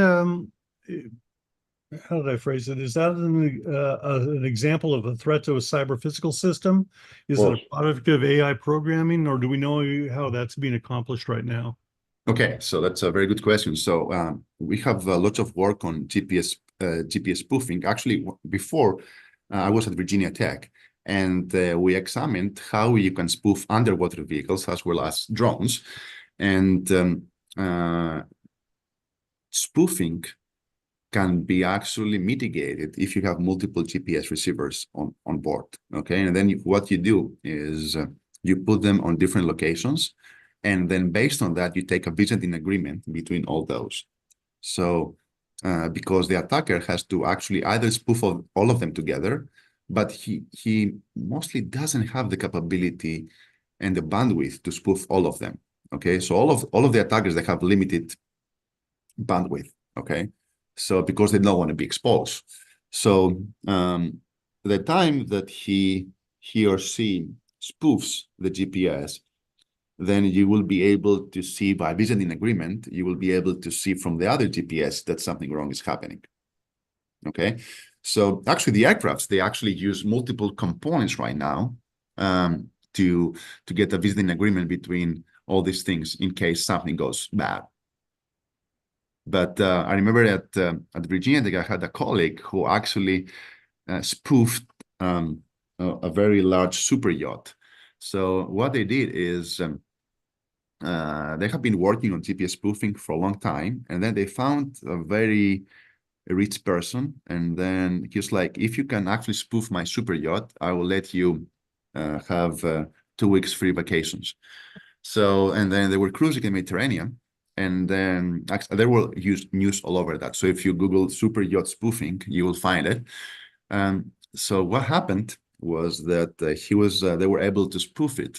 how did I phrase it? Is that an example of a threat to a cyber physical system? Is it a product of AI programming, or do we know how that's being accomplished right now? Okay, so that's a very good question. So we have lots of work on GPS GPS spoofing. Actually, before I was at Virginia Tech, and we examined how you can spoof underwater vehicles as well as drones. And spoofing can be actually mitigated if you have multiple GPS receivers on board, okay? And then what you do is you put them on different locations, and then based on that, you take a visiting agreement between all those. So because the attacker has to actually either spoof all of them together, but he mostly doesn't have the capability and the bandwidth to spoof all of them, okay? So all of the attackers, they have limited bandwidth, okay? So because they don't want to be exposed. So the time that he or she spoofs the GPS, then you will be able to see by visiting agreement, you will be able to see from the other GPS that something wrong is happening, okay? So actually the aircrafts, they actually use multiple components right now to get a visiting agreement between all these things in case something goes bad. But I remember at Virginia Tech, I had a colleague who actually spoofed a very large super yacht. So what they did is they have been working on GPS spoofing for a long time, and then they found a very rich person, and then he was like, if you can actually spoof my super yacht, I will let you have 2 weeks free vacations. So, and then they were cruising in the Mediterranean, and then there were news all over that. So if you Google super yacht spoofing, you will find it. So what happened was that they were able to spoof it,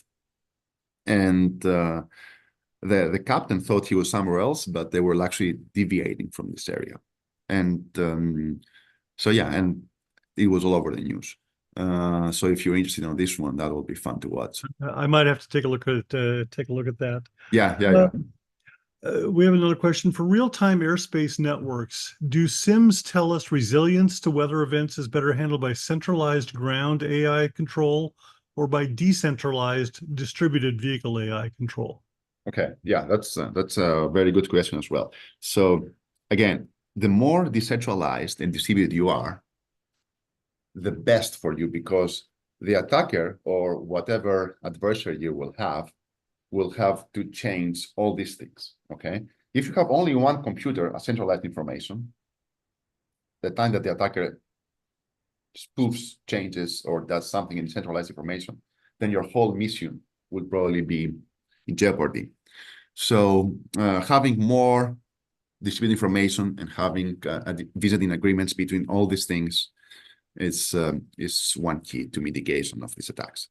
and the captain thought he was somewhere else, but they were actually deviating from this area. And so yeah, and it was all over the news. So if you're interested in this one, that will be fun to watch. I might have to take a look at that. Yeah. We have another question. For real-time airspace networks, do SIMs tell us resilience to weather events is better handled by centralized ground AI control or by decentralized distributed vehicle AI control? Okay, yeah, that's a very good question as well. So again, the more decentralized and distributed you are, the best for you, because the attacker or whatever adversary you will have to change all these things, okay? If you have only one computer, a centralized information, the time that the attacker spoofs, changes, or does something in centralized information, then your whole mission will probably be in jeopardy. So having more distributed information and having visiting agreements between all these things is one key to mitigation of these attacks.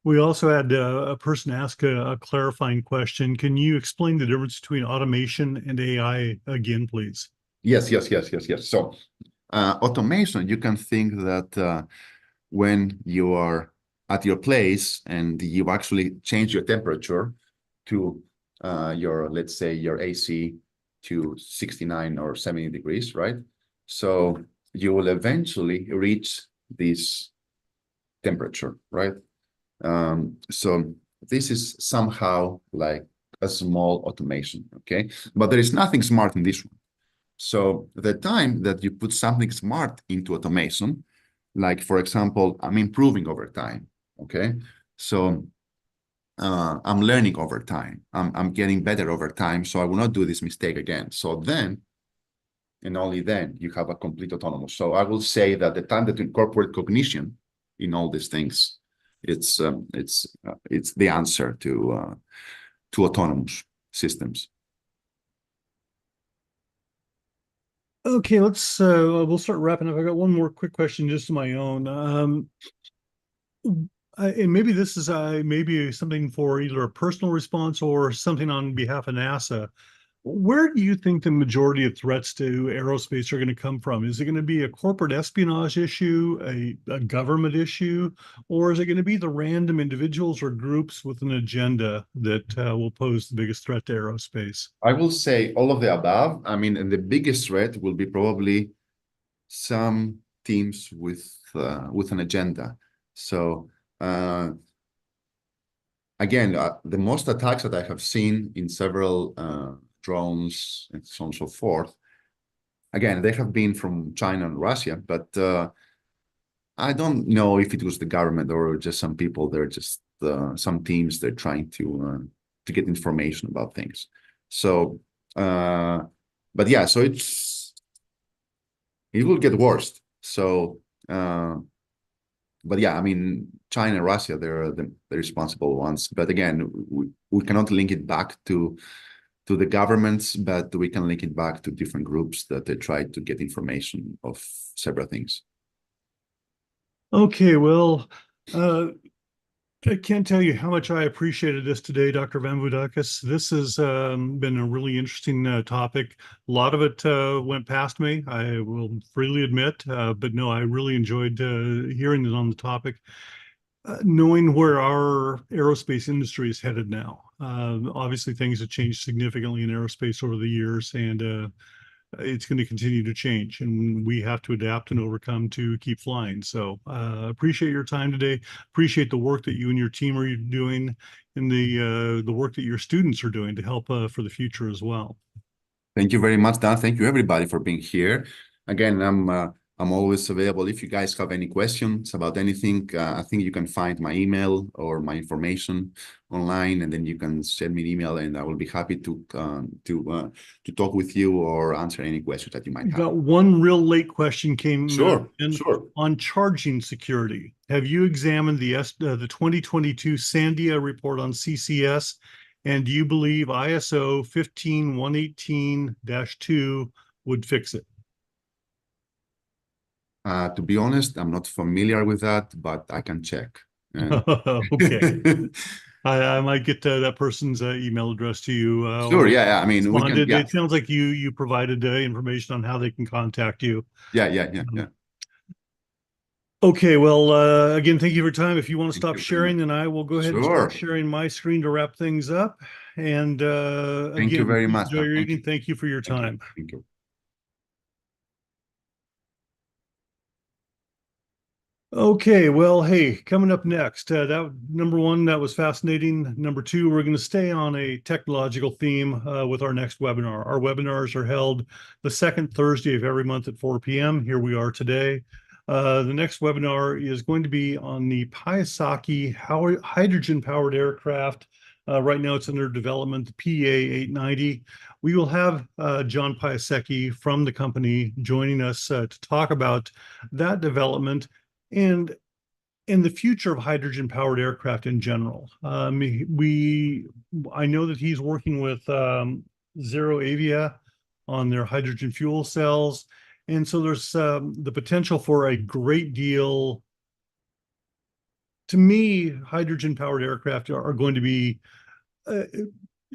We also had a person ask a clarifying question. Can you explain the difference between automation and AI again, please? Yes. So automation, you can think that when you are at your place and you actually change your temperature to let's say your AC to 69 or 70 degrees, right? So you will eventually reach this temperature, right? So this is somehow like a small automation, okay? But there is nothing smart in this one. So the time that you put something smart into automation, like for example, I'm improving over time, okay? So I'm learning over time. I'm getting better over time, so I will not do this mistake again. So then, and only then, you have a complete autonomous. So I will say that the time that you incorporate cognition in all these things, it's the answer to autonomous systems. Okay, we'll start wrapping up. I got one more quick question just of my own. And maybe this is maybe something for either a personal response or something on behalf of NASA. Where do you think the majority of threats to aerospace are going to come from? Is it going to be a corporate espionage issue, a government issue, or is it going to be the random individuals or groups with an agenda that will pose the biggest threat to aerospace? I will say all of the above. I mean, and the biggest threat will be probably some teams with an agenda. So again, the most attacks that I have seen in several drones and so on and so forth, again, they have been from China and Russia, but I don't know if it was the government or just some people. They're just some teams. They're trying to get information about things. So, but yeah, so it will get worse. So, but yeah, I mean, China and Russia, they're the responsible ones. But again, we cannot link it back to the governments, but we can link it back to different groups that they try to get information of several things. Okay, well, uh, I can't tell you how much I appreciated this today, Dr. Vamvoudakis. This has been a really interesting topic. A lot of it went past me, I will freely admit, but no, I really enjoyed hearing it on the topic. Knowing where our aerospace industry is headed now. Obviously, things have changed significantly in aerospace over the years, and it's going to continue to change, and we have to adapt and overcome to keep flying. So appreciate your time today. Appreciate the work that you and your team are doing, and the work that your students are doing to help for the future as well. Thank you very much, Dan. Thank you, everybody, for being here. Again, I'm always available. If you guys have any questions about anything, I think you can find my email or my information online, and then you can send me an email, and I will be happy to talk with you or answer any questions that you might have. Got one real late question came Sure, in sure. on charging security. Have you examined the 2022 Sandia report on CCS? And do you believe ISO 15118-2 would fix it? To be honest, I'm not familiar with that, but I can check. And Okay. I might get that person's email address to you. Sure, Or yeah. I mean, we can, responded. yeah, It sounds like you provided information on how they can contact you. yeah. Okay, well, again, thank you for your time. If you want to Thank stop you very much. sharing, then I will go ahead and start Sure. sharing my screen to wrap things up. And Thank you again, very please much, enjoy Dan. your Thank evening. you. Thank you for your Thank you. time. Thank you. Okay, well, hey, coming up next, that number one, that was fascinating. Number two, we're going to stay on a technological theme with our next webinar. Our webinars are held the second Thursday of every month at 4 p.m. Here we are today. The next webinar is going to be on the Piasecki hydrogen-powered aircraft. Right now, it's under development, the PA-890. We will have John Piasecki from the company joining us to talk about that development and in the future of hydrogen powered aircraft in general. I know that he's working with Zero Avia on their hydrogen fuel cells. And so there's the potential for a great deal. To me, hydrogen powered aircraft are going to be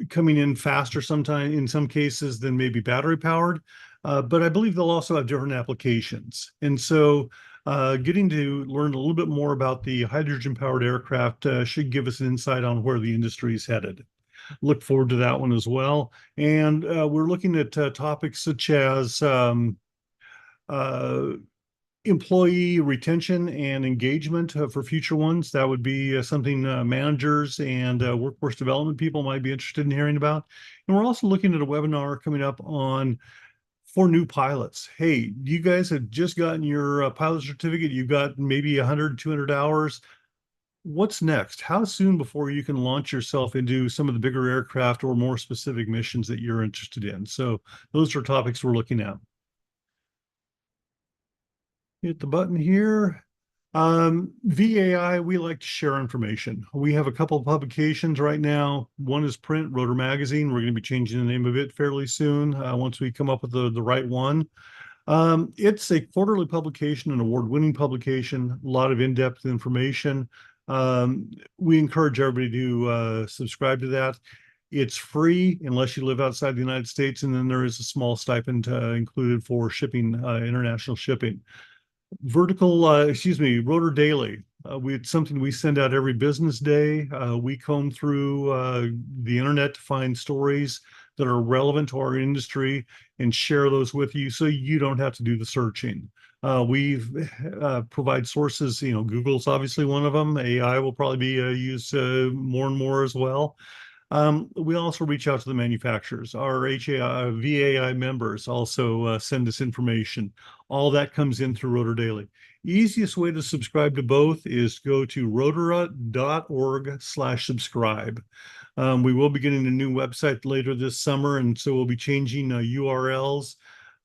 coming in faster sometime in some cases than maybe battery powered. But I believe they'll also have different applications. And so getting to learn a little bit more about the hydrogen-powered aircraft should give us an insight on where the industry is headed. Look forward to that one as well. And we're looking at topics such as employee retention and engagement for future ones. That would be something managers and workforce development people might be interested in hearing about. And we're also looking at a webinar coming up on for new pilots. Hey, you guys have just gotten your pilot certificate. You've got maybe 100, 200 hours. What's next? How soon before you can launch yourself into some of the bigger aircraft or more specific missions that you're interested in? So those are topics we're looking at. Hit the button here. VAI, we like to share information. We have a couple of publications right now. One is print, Rotor Magazine. We're going to be changing the name of it fairly soon once we come up with the right one. It's a quarterly publication, an award-winning publication, a lot of in-depth information. We encourage everybody to subscribe to that. It's free unless you live outside the United States, and then there is a small stipend included for shipping, international shipping. Rotor Daily. It's something we send out every business day. We comb through the internet to find stories that are relevant to our industry and share those with you so you don't have to do the searching. We provide sources, Google's obviously one of them. AI will probably be used more and more as well. We also reach out to the manufacturers. Our VAI members also send us information. All that comes in through Rotor Daily. Easiest way to subscribe to both is to go to rotora.org/subscribe. We will be getting a new website later this summer, and so we'll be changing URLs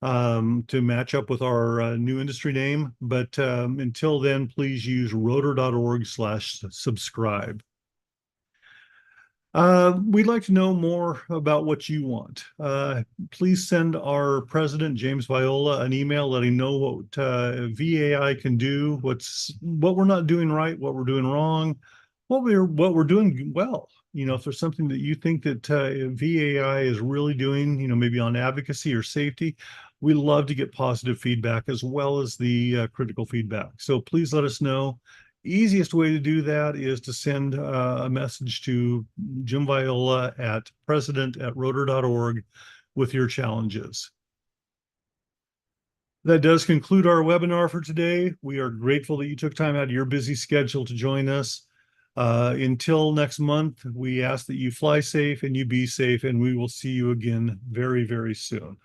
to match up with our new industry name. But until then, please use rotor.org/subscribe. We'd like to know more about what you want. Please send our president, James Viola, an email letting know what VAI can do, what we're not doing right, what we're doing wrong, what we're doing well. If there's something that you think that VAI is really doing, maybe on advocacy or safety, we love to get positive feedback as well as the critical feedback. So please let us know. Easiest way to do that is to send a message to Jim Viola at president@rotor.org with your challenges. That does conclude our webinar for today. We are grateful that you took time out of your busy schedule to join us. Until next month, we ask that you fly safe and you be safe, and we will see you again very, very soon.